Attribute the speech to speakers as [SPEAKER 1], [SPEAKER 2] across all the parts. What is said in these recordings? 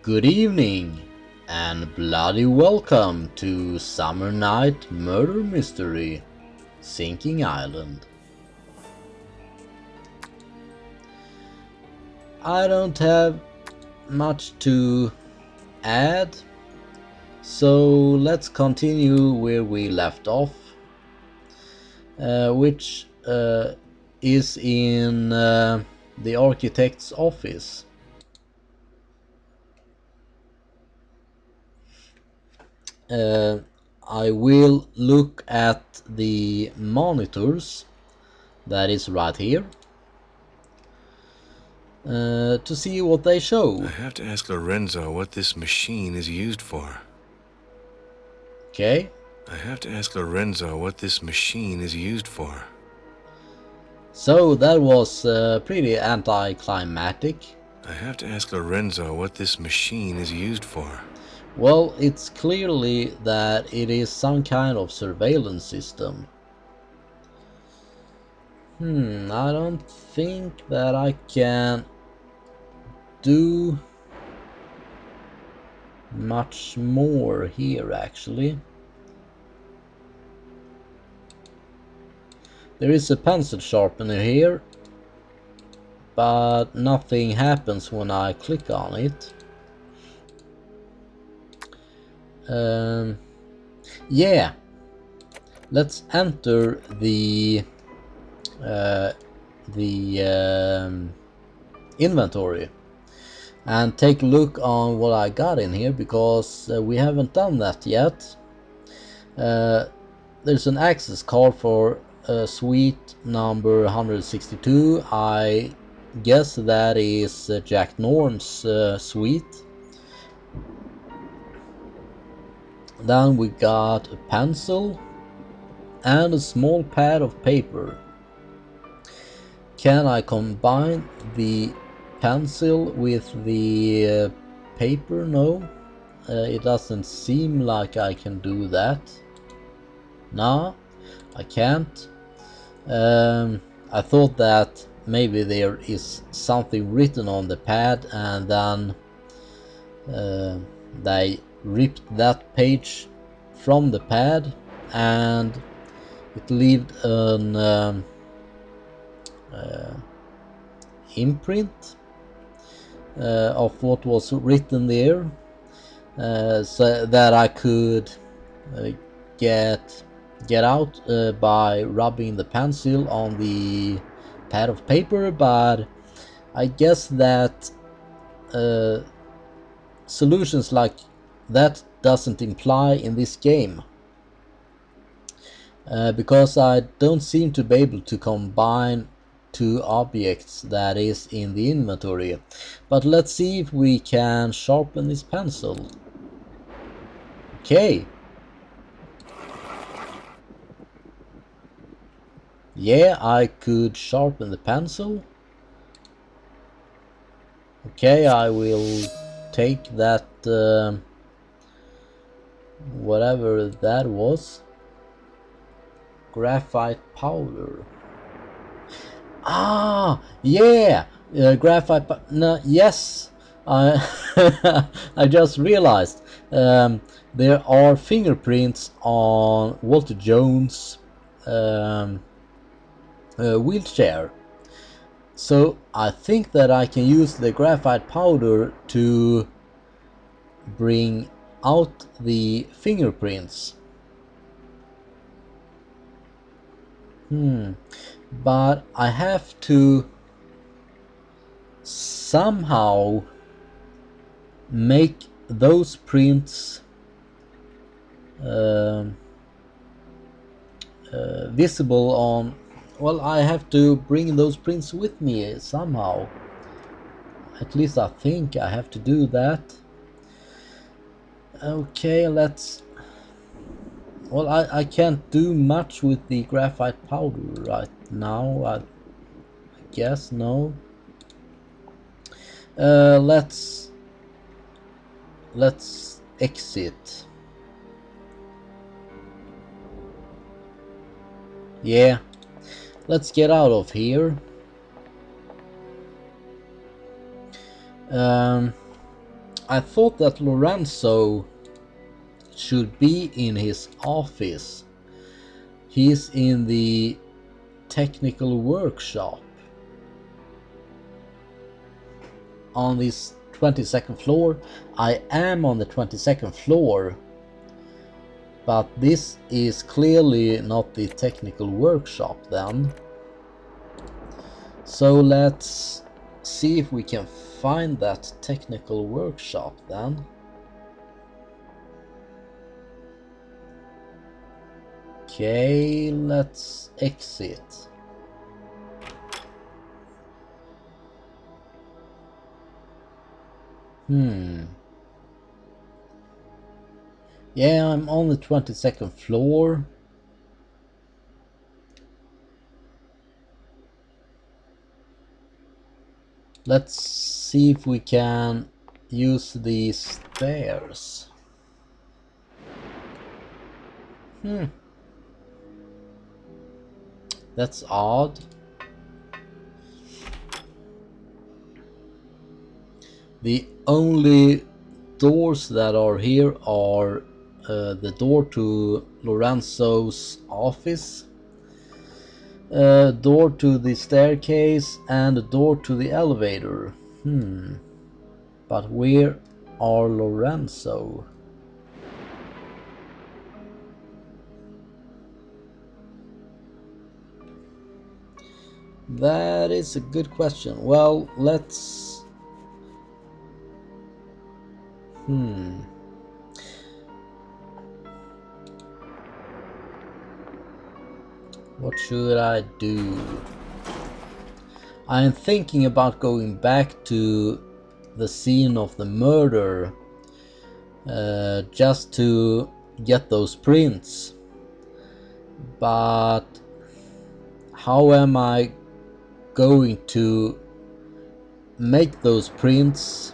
[SPEAKER 1] Good evening, and bloody welcome to Summer Night Murder Mystery, Sinking Island. I don't have much to add, so let's continue where we left off, which is in the architect's office. I will look at the monitors that is right here to see what they show.
[SPEAKER 2] I have to ask Lorenzo what this machine is used for.
[SPEAKER 1] Okay.
[SPEAKER 2] I have to ask Lorenzo what this machine is used for.
[SPEAKER 1] So that was pretty anticlimactic.
[SPEAKER 2] I have to ask Lorenzo what this machine is used for.
[SPEAKER 1] Well, it's clearly that it is some kind of surveillance system. I don't think that I can do much more here actually. There is a pencil sharpener here, but nothing happens when I click on it. Yeah, let's enter the inventory and take a look on what I got in here, because we haven't done that yet. There's an access card for suite number 162. I guess that is Jack Norm's suite. Then we got a pencil and a small pad of paper. Can I combine the pencil with the paper? No, it doesn't seem like I can do that. No, I can't. I thought that maybe there is something written on the pad and then they ripped that page from the pad and it left an imprint of what was written there, so that I could get out by rubbing the pencil on the pad of paper. But I guess that solutions like that doesn't imply in this game, because I don't seem to be able to combine two objects that is in the inventory. But let's see if we can sharpen this pencil. Okay. Yeah, I could sharpen the pencil. Okay, I will take that whatever that was, graphite powder. Ah, yeah, graphite. No, yes, I I just realized there are fingerprints on Walter Jones' wheelchair. So I think that I can use the graphite powder to bring out the fingerprints. But I have to somehow make those prints visible on. Well, I have to bring those prints with me somehow. At least I think I have to do that. Okay, let's. Well, I can't do much with the graphite powder right now, I guess. No. Let's exit. Yeah, let's get out of here. I thought that Lorenzo should be in his office. He's in the technical workshop on this 22nd floor. I am on the 22nd floor, but this is clearly not the technical workshop then. So let's see if we can find that technical workshop then. Okay, let's exit. Yeah, I'm on the 22nd floor. Let's see if we can use these stairs. That's odd. The only doors that are here are the door to Lorenzo's office, door to the staircase, and a door to the elevator. But where are Lorenzo? That is a good question. Well, let's... What should I do? I'm thinking about going back to the scene of the murder, just to get those prints. But how am I going to make those prints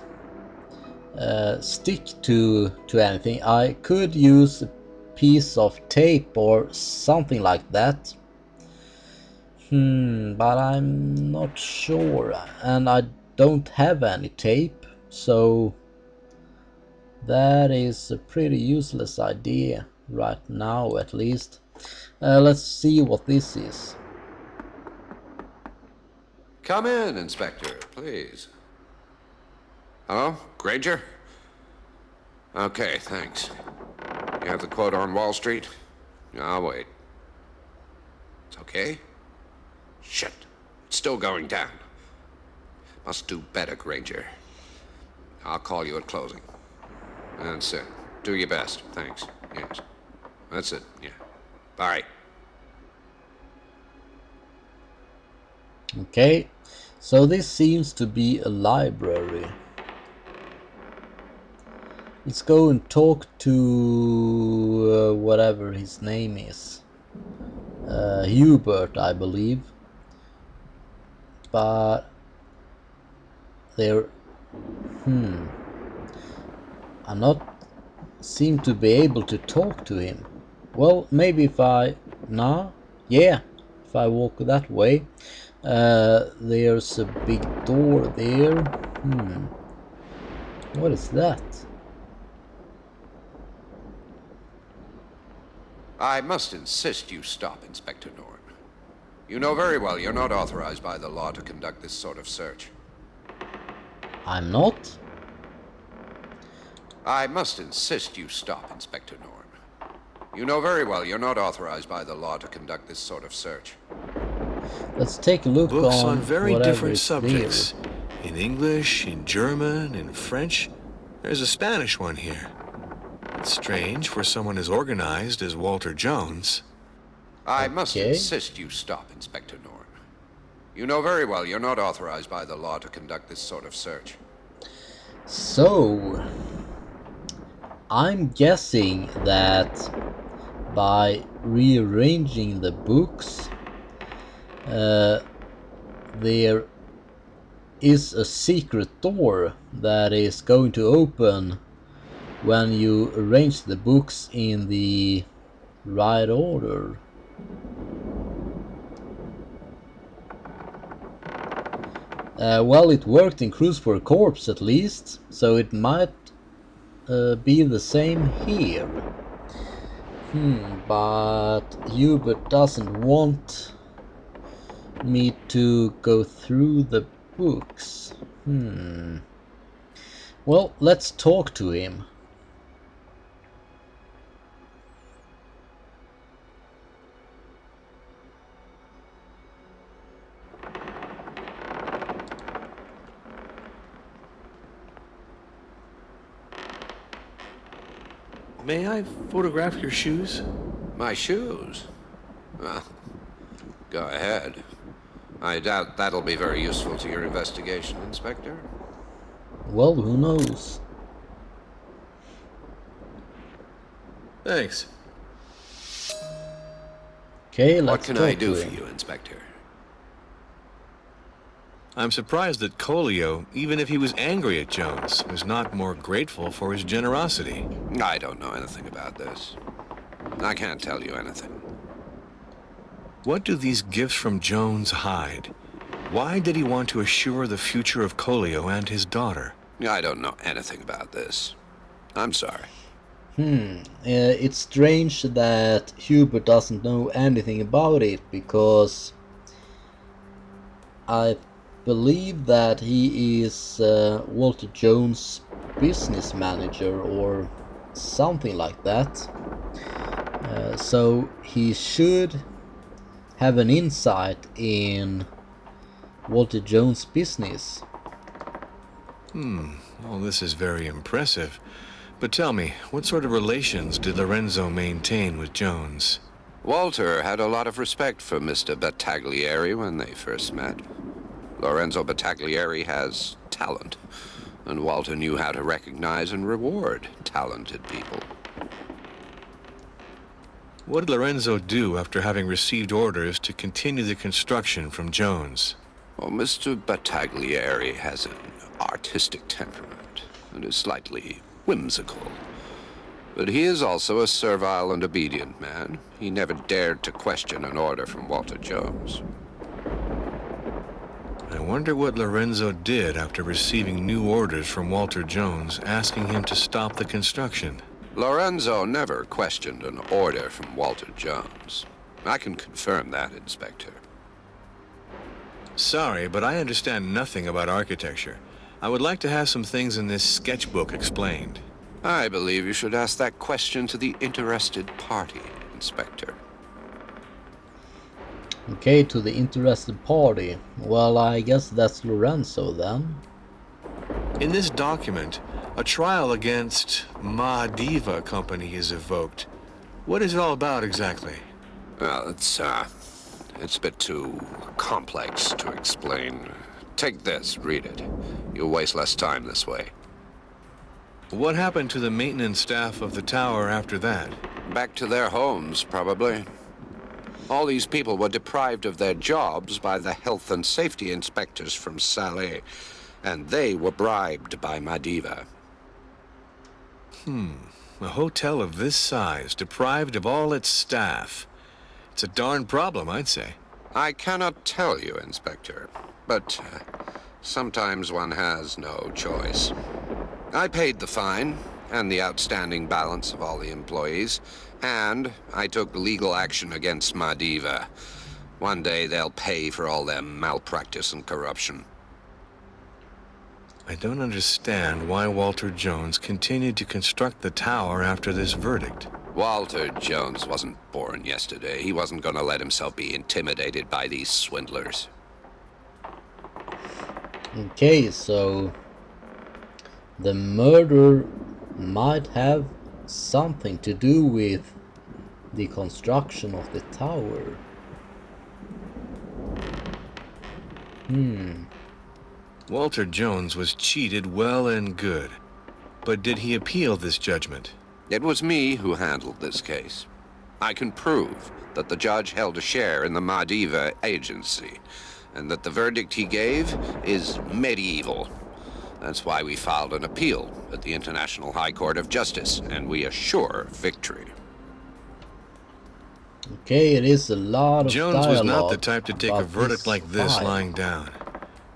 [SPEAKER 1] stick to anything? I could use a piece of tape or something like that. But I'm not sure, and I don't have any tape, so that is a pretty useless idea right now, at least. Let's see what this is.
[SPEAKER 3] Come in, Inspector, please. Hello, Granger? Okay, thanks. You have the quote on Wall Street? I'll wait. It's okay? Shit, it's still going down. Must do better, Granger. I'll call you at closing. That's it. Do your best. Thanks. Yes. That's it. Yeah. Bye.
[SPEAKER 1] Okay, so this seems to be a library. Let's go and talk to whatever his name is. Hubert, I believe. But there... I not seem to be able to talk to him. Well, maybe if I... Nah? Yeah, if I walk that way. There's a big door there. What is that?
[SPEAKER 3] I must insist you stop, Inspector Norton. You know very well you're not authorized by the law to conduct this sort of search.
[SPEAKER 1] I'm not?
[SPEAKER 3] I must insist you stop, Inspector Norton. You know very well you're not authorized by the law to conduct this sort of search.
[SPEAKER 1] Let's take a look
[SPEAKER 2] Books
[SPEAKER 1] on
[SPEAKER 2] on very
[SPEAKER 1] whatever
[SPEAKER 2] different
[SPEAKER 1] is
[SPEAKER 2] subjects.
[SPEAKER 1] there.
[SPEAKER 2] In English, in German, in French. There's a Spanish one here. It's strange for someone as organized as Walter Jones.
[SPEAKER 3] I must
[SPEAKER 1] Okay.
[SPEAKER 3] insist you stop, Inspector Norton. You know very well you're not authorized by the law to conduct this sort of search.
[SPEAKER 1] So, I'm guessing that by rearranging the books, there is a secret door that is going to open when you arrange the books in the right order. Well, it worked in Cruise for a Corpse at least, so it might be the same here. But Hubert doesn't want me to go through the books. Well, let's talk to him.
[SPEAKER 2] May I photograph your shoes?
[SPEAKER 3] My shoes? Well, go ahead. I doubt that'll be very useful to your investigation, Inspector.
[SPEAKER 1] Well, who knows?
[SPEAKER 2] Thanks.
[SPEAKER 1] Okay, let's
[SPEAKER 3] What can
[SPEAKER 1] talk
[SPEAKER 3] I do
[SPEAKER 1] to
[SPEAKER 3] for
[SPEAKER 1] him.
[SPEAKER 3] you, Inspector?
[SPEAKER 2] I'm surprised that Colio, even if he was angry at Jones, was not more grateful for his generosity.
[SPEAKER 3] I don't know anything about this. I can't tell you anything.
[SPEAKER 2] What do these gifts from Jones hide? Why did he want to assure the future of Colio and his daughter?
[SPEAKER 3] I don't know anything about this. I'm sorry.
[SPEAKER 1] It's strange that Hubert doesn't know anything about it, because I believe that he is Walter Jones' business manager or something like that. So he should have an insight in Walter Jones' business.
[SPEAKER 2] Well, this is very impressive. But tell me, what sort of relations did Lorenzo maintain with Jones?
[SPEAKER 3] Walter had a lot of respect for Mr. Battaglieri when they first met. Lorenzo Battaglieri has talent, and Walter knew how to recognize and reward talented people.
[SPEAKER 2] What did Lorenzo do after having received orders to continue the construction from Jones?
[SPEAKER 3] Well, Mr. Battaglieri has an artistic temperament and is slightly whimsical. But he is also a servile and obedient man. He never dared to question an order from Walter Jones.
[SPEAKER 2] I wonder what Lorenzo did after receiving new orders from Walter Jones asking him to stop the construction.
[SPEAKER 3] Lorenzo never questioned an order from Walter Jones. I can confirm that, Inspector.
[SPEAKER 2] Sorry, but I understand nothing about architecture. I would like to have some things in this sketchbook explained.
[SPEAKER 3] I believe you should ask that question to the interested party, Inspector.
[SPEAKER 1] Okay, to the interested party. Well, I guess that's Lorenzo then.
[SPEAKER 2] In this document, a trial against Maldives company is evoked. What is it all about exactly?
[SPEAKER 3] Well, it's a bit too complex to explain. Take this, read it. You'll waste less time this way.
[SPEAKER 2] What happened to the maintenance staff of the tower after that?
[SPEAKER 3] Back to their homes, probably. All these people were deprived of their jobs by the health and safety inspectors from Salé, and they were bribed by Maldives.
[SPEAKER 2] A hotel of this size, deprived of all its staff. It's a darn problem, I'd say.
[SPEAKER 3] I cannot tell you, Inspector, but sometimes one has no choice. I paid the fine and the outstanding balance of all the employees, and I took legal action against Maldives. One day they'll pay for all their malpractice and corruption.
[SPEAKER 2] I don't understand why Walter Jones continued to construct the tower after this verdict.
[SPEAKER 3] Walter Jones wasn't born yesterday. He wasn't going to let himself be intimidated by these swindlers.
[SPEAKER 1] Okay, so the murder might have something to do with the construction of the tower.
[SPEAKER 2] Walter Jones was cheated well and good. But did he appeal this judgment?
[SPEAKER 3] It was me who handled this case. I can prove that the judge held a share in the Maldives agency, and that the verdict he gave is medieval. That's why we filed an appeal at the International High Court of Justice, and we assure victory.
[SPEAKER 1] Okay, it is a lot of
[SPEAKER 2] Jones was not the
[SPEAKER 1] dialogue
[SPEAKER 2] type to take a
[SPEAKER 1] about
[SPEAKER 2] verdict
[SPEAKER 1] this
[SPEAKER 2] like this
[SPEAKER 1] file.
[SPEAKER 2] lying down.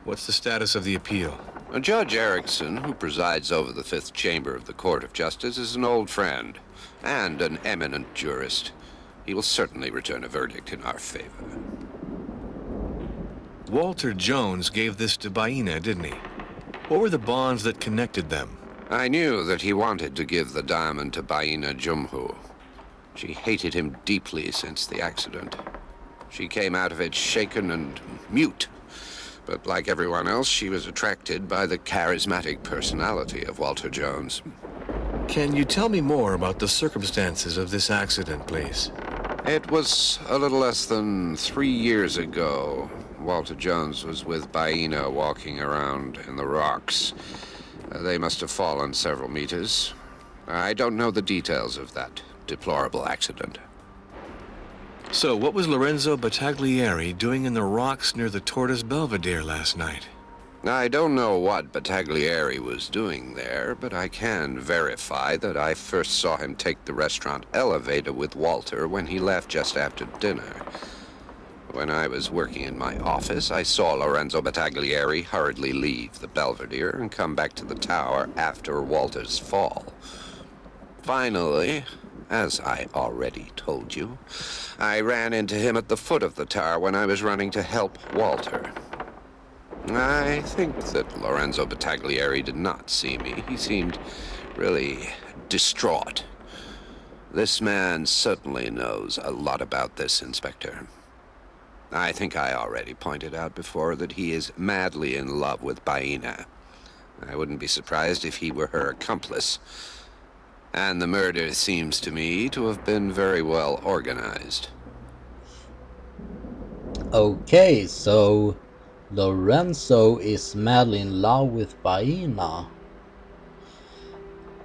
[SPEAKER 2] What's the status of the appeal?
[SPEAKER 3] Judge Erickson, who presides over the Fifth Chamber of the Court of Justice, is an old friend and an eminent jurist. He will certainly return a verdict in our favor.
[SPEAKER 2] Walter Jones gave this to Baina, didn't he? What were the bonds that connected them?
[SPEAKER 3] I knew that he wanted to give the diamond to Baina Jumhu. She hated him deeply since the accident. She came out of it shaken and mute. But like everyone else, she was attracted by the charismatic personality of Walter Jones.
[SPEAKER 2] Can you tell me more about the circumstances of this accident, please?
[SPEAKER 3] It was a little less than 3 years ago. Walter Jones was with Baina walking around in the rocks. They must have fallen several meters. I don't know the details of that deplorable accident.
[SPEAKER 2] So, what was Lorenzo Battaglieri doing in the rocks near the Tortoise Belvedere last night?
[SPEAKER 3] I don't know what Battaglieri was doing there, but I can verify that I first saw him take the restaurant elevator with Walter when he left just after dinner. When I was working in my office, I saw Lorenzo Battaglieri hurriedly leave the Belvedere and come back to the tower after Walter's fall. Finally, as I already told you, I ran into him at the foot of the tower when I was running to help Walter. I think that Lorenzo Battaglieri did not see me. He seemed really distraught. This man certainly knows a lot about this, Inspector. I think I already pointed out before that he is madly in love with Baina. I wouldn't be surprised if he were her accomplice. And the murder seems to me to have been very well organized.
[SPEAKER 1] Okay, so Lorenzo is madly in love with Baina.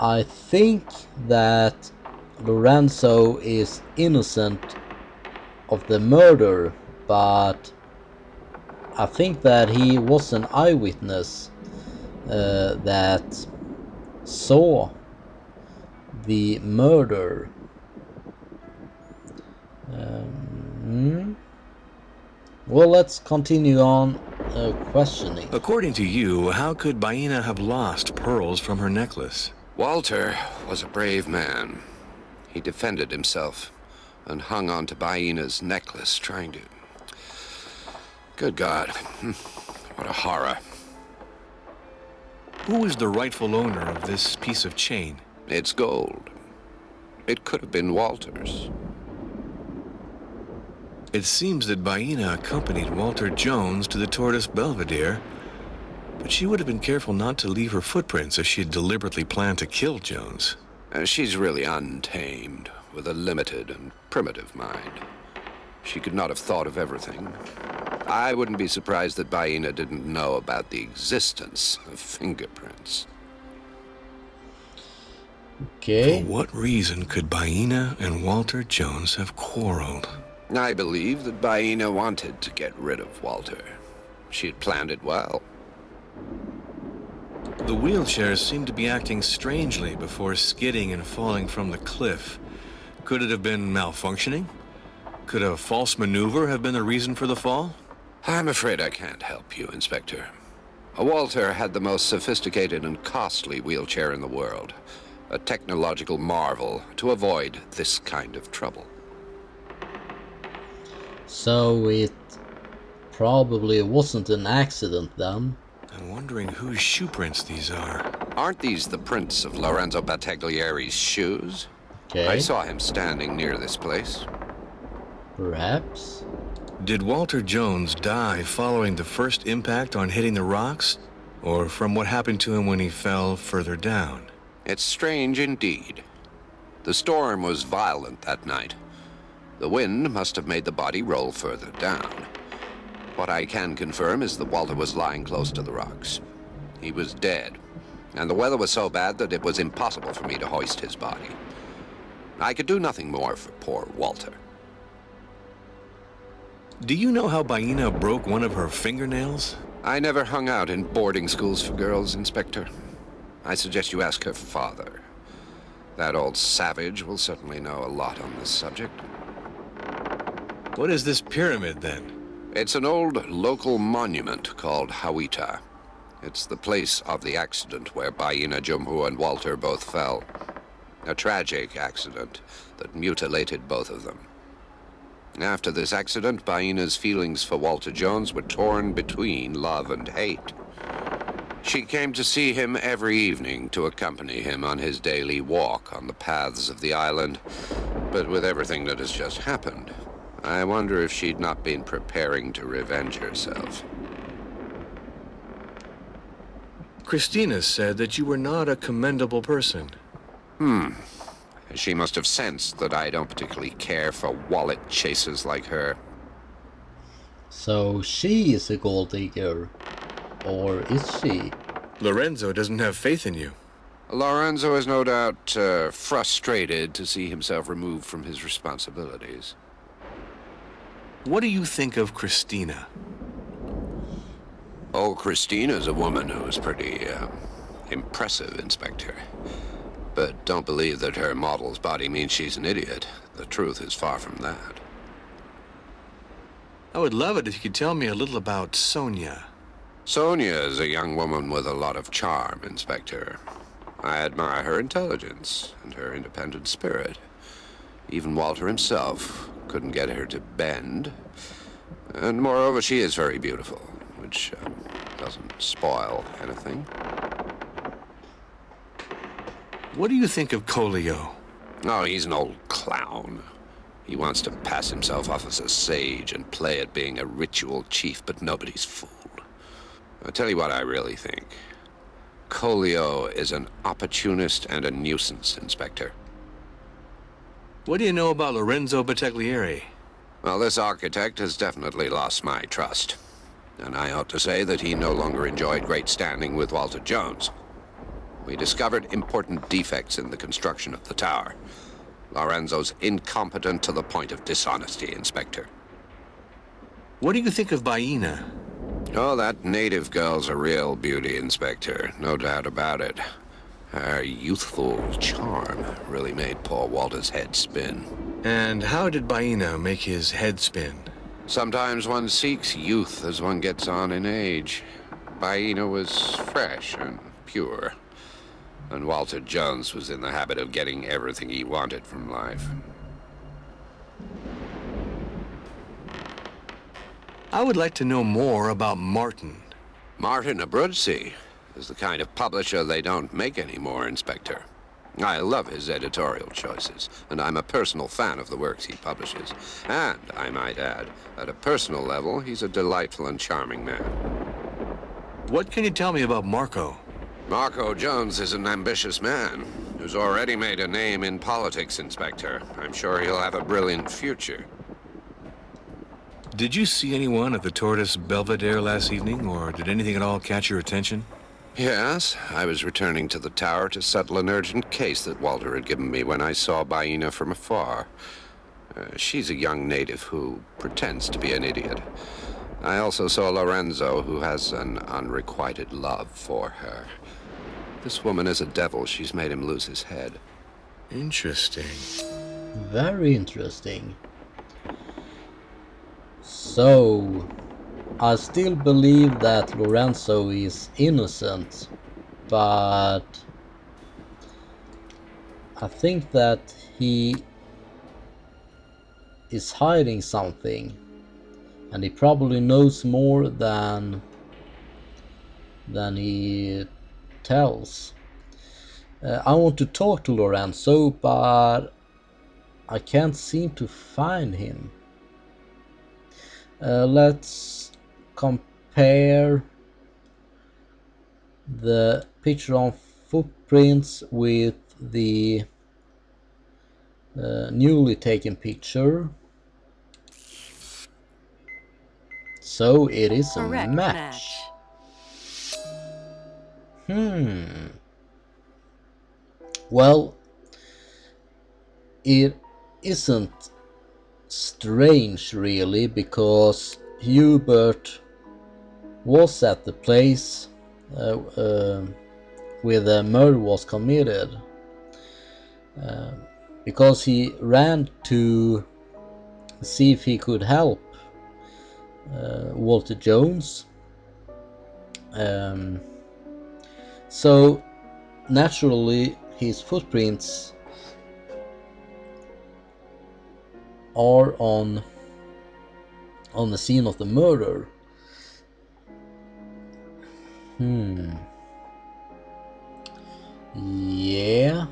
[SPEAKER 1] I think that Lorenzo is innocent of the murder, but I think that he was an eyewitness that saw the murder. Well, let's continue on questioning.
[SPEAKER 2] According to you, how could Baina have lost pearls from her necklace?
[SPEAKER 3] Walter was a brave man. He defended himself and hung on to Baina's necklace, trying to... Good God, what a horror.
[SPEAKER 2] Who is the rightful owner of this piece of chain?
[SPEAKER 3] It's gold. It could have been Walter's.
[SPEAKER 2] It seems that Baina accompanied Walter Jones to the Tortoise Belvedere, but she would have been careful not to leave her footprints if she had deliberately planned to kill Jones.
[SPEAKER 3] She's really untamed, with a limited and primitive mind. She could not have thought of everything. I wouldn't be surprised that Baina didn't know about the existence of fingerprints.
[SPEAKER 1] Okay.
[SPEAKER 2] For what reason could Baina and Walter Jones have quarreled?
[SPEAKER 3] I believe that Baina wanted to get rid of Walter. She had planned it well.
[SPEAKER 2] The wheelchairs seemed to be acting strangely before skidding and falling from the cliff. Could it have been malfunctioning? Could a false maneuver have been the reason for the fall?
[SPEAKER 3] I'm afraid I can't help you, Inspector. Walter had the most sophisticated and costly wheelchair in the world. A technological marvel to avoid this kind of trouble.
[SPEAKER 1] So it probably wasn't an accident then.
[SPEAKER 2] I'm wondering whose shoe prints these are.
[SPEAKER 3] Aren't these the prints of Lorenzo Battaglieri's shoes?
[SPEAKER 1] Okay.
[SPEAKER 3] I saw him standing near this place.
[SPEAKER 1] Perhaps.
[SPEAKER 2] Did Walter Jones die following the first impact on hitting the rocks, or from what happened to him when he fell further down?
[SPEAKER 3] It's strange indeed. The storm was violent that night. The wind must have made the body roll further down. What I can confirm is that Walter was lying close to the rocks. He was dead, and the weather was so bad that it was impossible for me to hoist his body. I could do nothing more for poor Walter.
[SPEAKER 2] Do you know how Baina broke one of her fingernails?
[SPEAKER 3] I never hung out in boarding schools for girls, Inspector. I suggest you ask her father. That old savage will certainly know a lot on this subject.
[SPEAKER 2] What is this pyramid, then?
[SPEAKER 3] It's an old local monument called Hawita. It's the place of the accident where Baina, Jumhu, and Walter both fell. A tragic accident that mutilated both of them. After this accident, Baina's feelings for Walter Jones were torn between love and hate. She came to see him every evening to accompany him on his daily walk on the paths of the island. But with everything that has just happened, I wonder if she'd not been preparing to revenge herself.
[SPEAKER 2] Christina said that you were not a commendable person.
[SPEAKER 3] She must have sensed that I don't particularly care for wallet chasers like her.
[SPEAKER 1] So she is a gold digger, or is she?
[SPEAKER 2] Lorenzo doesn't have faith in you.
[SPEAKER 3] Lorenzo is no doubt frustrated to see himself removed from his responsibilities.
[SPEAKER 2] What do you think of Christina?
[SPEAKER 3] Oh, Christina's a woman who is pretty impressive, Inspector. But don't believe that her model's body means she's an idiot. The truth is far from that.
[SPEAKER 2] I would love it if you could tell me a little about Sonia.
[SPEAKER 3] Sonia is a young woman with a lot of charm, Inspector. I admire her intelligence and her independent spirit. Even Walter himself couldn't get her to bend. And moreover, she is very beautiful, which doesn't spoil anything.
[SPEAKER 2] What do you think of Colio?
[SPEAKER 3] Oh, he's an old clown. He wants to pass himself off as a sage and play at being a ritual chief, but nobody's fooled. I'll tell you what I really think. Colio is an opportunist and a nuisance, Inspector.
[SPEAKER 2] What do you know about Lorenzo Battaglieri?
[SPEAKER 3] Well, this architect has definitely lost my trust. And I ought to say that he no longer enjoyed great standing with Walter Jones. We discovered important defects in the construction of the tower. Lorenzo's incompetent to the point of dishonesty, Inspector.
[SPEAKER 2] What do you think of Baina?
[SPEAKER 3] Oh, that native girl's a real beauty, Inspector. No doubt about it. Her youthful charm really made poor Walter's head spin.
[SPEAKER 2] And how did Baina make his head spin?
[SPEAKER 3] Sometimes one seeks youth as one gets on in age. Baina was fresh and pure. And Walter Jones was in the habit of getting everything he wanted from life.
[SPEAKER 2] I would like to know more about Martin.
[SPEAKER 3] Martin Abruzzi is the kind of publisher they don't make anymore, Inspector. I love his editorial choices, and I'm a personal fan of the works he publishes. And, I might add, at a personal level, he's a delightful and charming man.
[SPEAKER 2] What can you tell me about Marco?
[SPEAKER 3] Marco Jones is an ambitious man who's already made a name in politics, Inspector. I'm sure he'll have a brilliant future.
[SPEAKER 2] Did you see anyone at the Tortoise Belvedere last evening, or did anything at all catch your attention?
[SPEAKER 3] Yes, I was returning to the tower to settle an urgent case that Walter had given me when I saw Baina from afar. She's a young native who pretends to be an idiot. I also saw Lorenzo, who has an unrequited love for her. This woman is a devil. She's made him lose his head.
[SPEAKER 2] Interesting.
[SPEAKER 1] Very interesting. So, I still believe that Lorenzo is innocent, but I think that he is hiding something, and he probably knows more than he tells. I want to talk to Lorenzo, but I can't seem to find him. Let's compare the picture on footprints with the newly taken picture. So it is a
[SPEAKER 4] Correct
[SPEAKER 1] match. Well, it isn't strange really, because Hubert was at the place where the murder was committed, because he ran to see if he could help Walter Jones, Um, so naturally his footprints are on the scene of the murder. Yeah.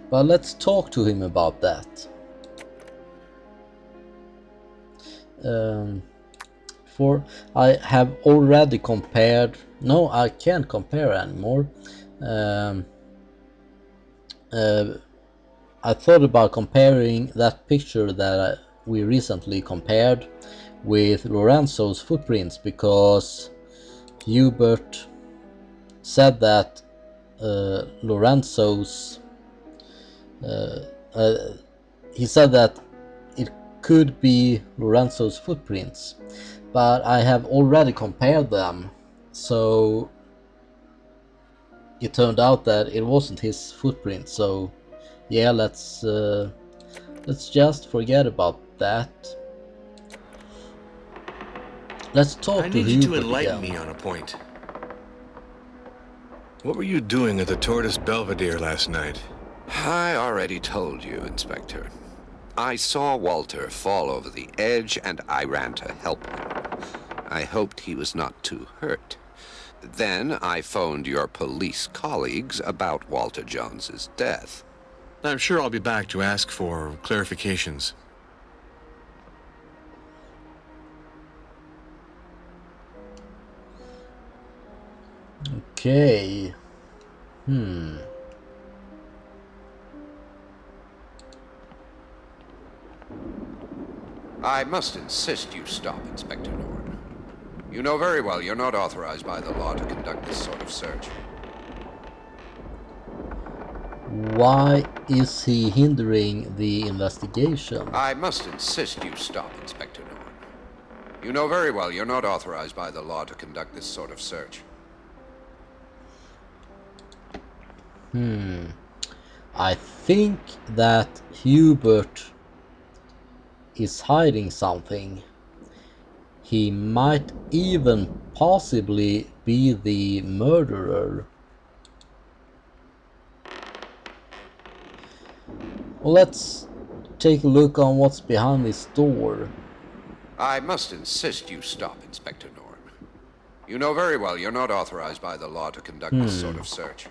[SPEAKER 1] But let's talk to him about that. For I have already compared. No, I can't compare anymore. I thought about comparing that picture that we recently compared with Lorenzo's footprints, because Hubert said that Lorenzo's he said that it could be Lorenzo's footprints, but I have already compared them, so it turned out that it wasn't his footprint. So yeah, let's just forget about that. Let's talk
[SPEAKER 2] I
[SPEAKER 1] to
[SPEAKER 2] need you to
[SPEAKER 1] Hubert
[SPEAKER 2] enlighten
[SPEAKER 1] again.
[SPEAKER 2] me on a point. What were you doing at the Tortoise Belvedere last night?
[SPEAKER 3] I already told you, Inspector. I saw Walter fall over the edge, and I ran to help him. I hoped he was not too hurt. Then I phoned your police colleagues about Walter Jones's death.
[SPEAKER 2] I'm sure I'll be back to ask for clarifications.
[SPEAKER 1] Okay.
[SPEAKER 3] I must insist you stop, Inspector Norton. You know very well you're not authorized by the law to conduct this sort of search.
[SPEAKER 1] Why is he hindering the investigation?
[SPEAKER 3] I must insist you stop, Inspector Norton. You know very well you're not authorized by the law to conduct this sort of search.
[SPEAKER 1] I think that Hubert is hiding something. He might even possibly be the murderer. Well, let's take a look on what's behind this door.
[SPEAKER 3] I must insist you stop, Inspector Norton. You know very well you're not authorized by the law to conduct this sort of search.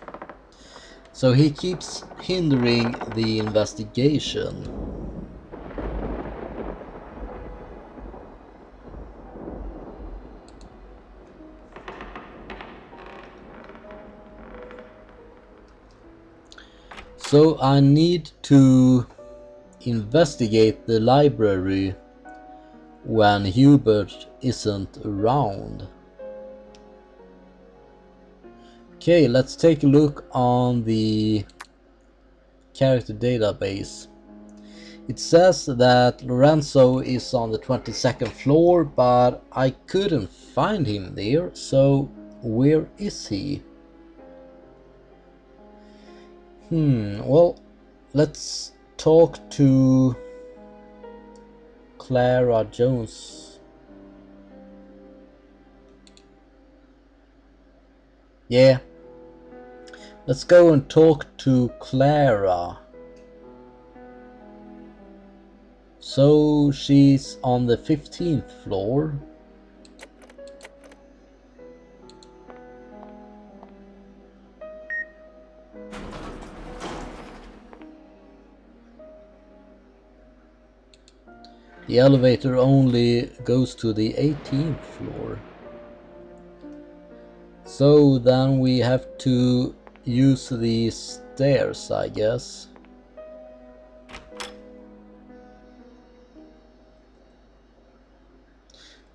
[SPEAKER 1] So he keeps hindering the investigation. So I need to investigate the library when Hubert isn't around. Okay, let's take a look on the character database. It says that Lorenzo is on the 22nd floor, but I couldn't find him there, so where is he? Well, let's talk to Clara Jones. Yeah, let's go and talk to Clara. So she's on the 15th floor. The elevator only goes to the 18th floor. So then we have to use the stairs, I guess.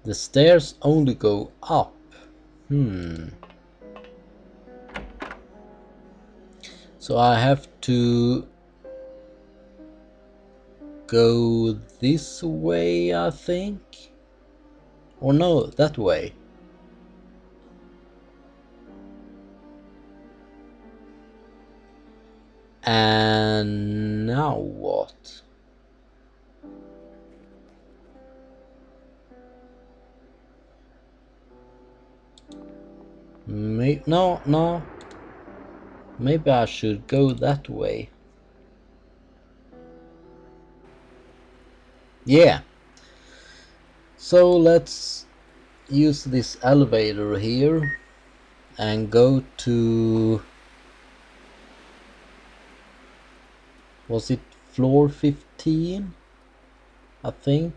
[SPEAKER 1] The stairs only go up. So I have to go this way, I think. Or no, that way. And now what? No. Maybe I should go that way. Yeah. So let's use this elevator here and go to, was it floor 15? I think.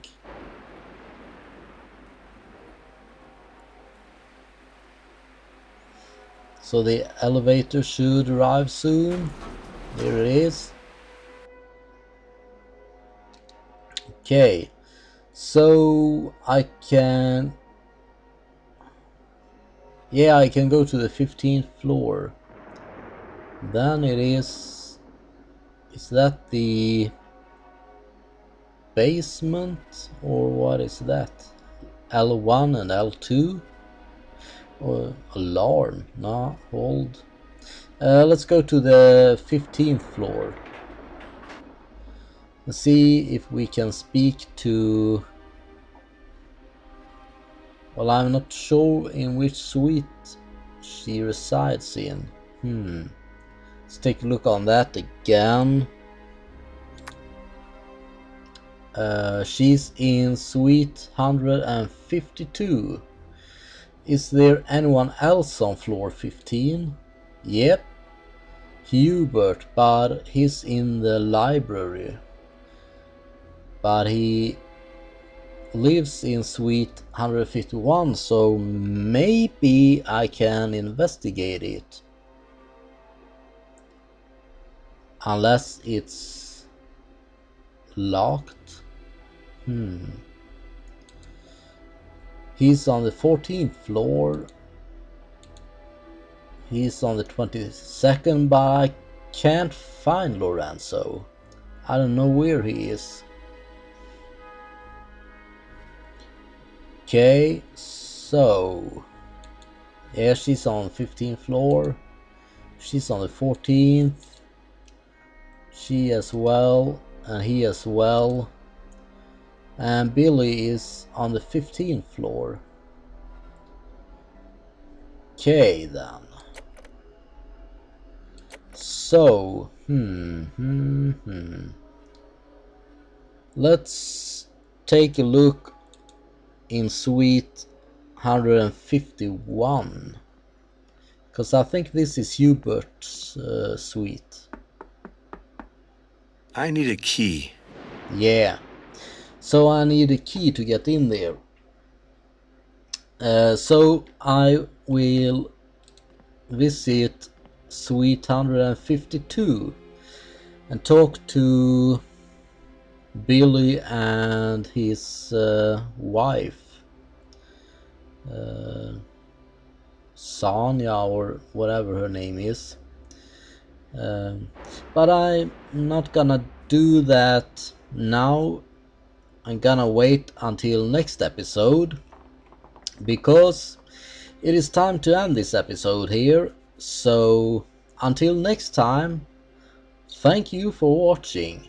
[SPEAKER 1] So the elevator should arrive soon. Here it is. Okay, so I can, yeah, I can go to the 15th floor. Then it is that the basement or what is that? L1 and L2? Or alarm? No, hold. Let's go to the 15th floor and see if we can speak to, well, I'm not sure in which suite she resides in. Let's take a look on that again. She's in suite 152. Is there anyone else on floor 15? Yep, Hubert, but he's in the library. But he lives in suite 151, so maybe I can investigate it. Unless it's locked. He's on the 14th floor. He's on the 22nd, but I can't find Lorenzo. I don't know where he is. Okay, so yeah, she's on the 15th floor. She's on the 14th. She as well, and he as well. And Billy is on the 15th floor. Okay then. So, let's take a look in suite 151. Because I think this is Hubert's suite.
[SPEAKER 2] I need a key.
[SPEAKER 1] Yeah. So I need a key to get in there. So I will visit suite 152 and talk to Billy and his wife, Sonia or whatever her name is. But I'm not gonna do that now. I'm gonna wait until next episode, because it is time to end this episode here. So until next time, thank you for watching.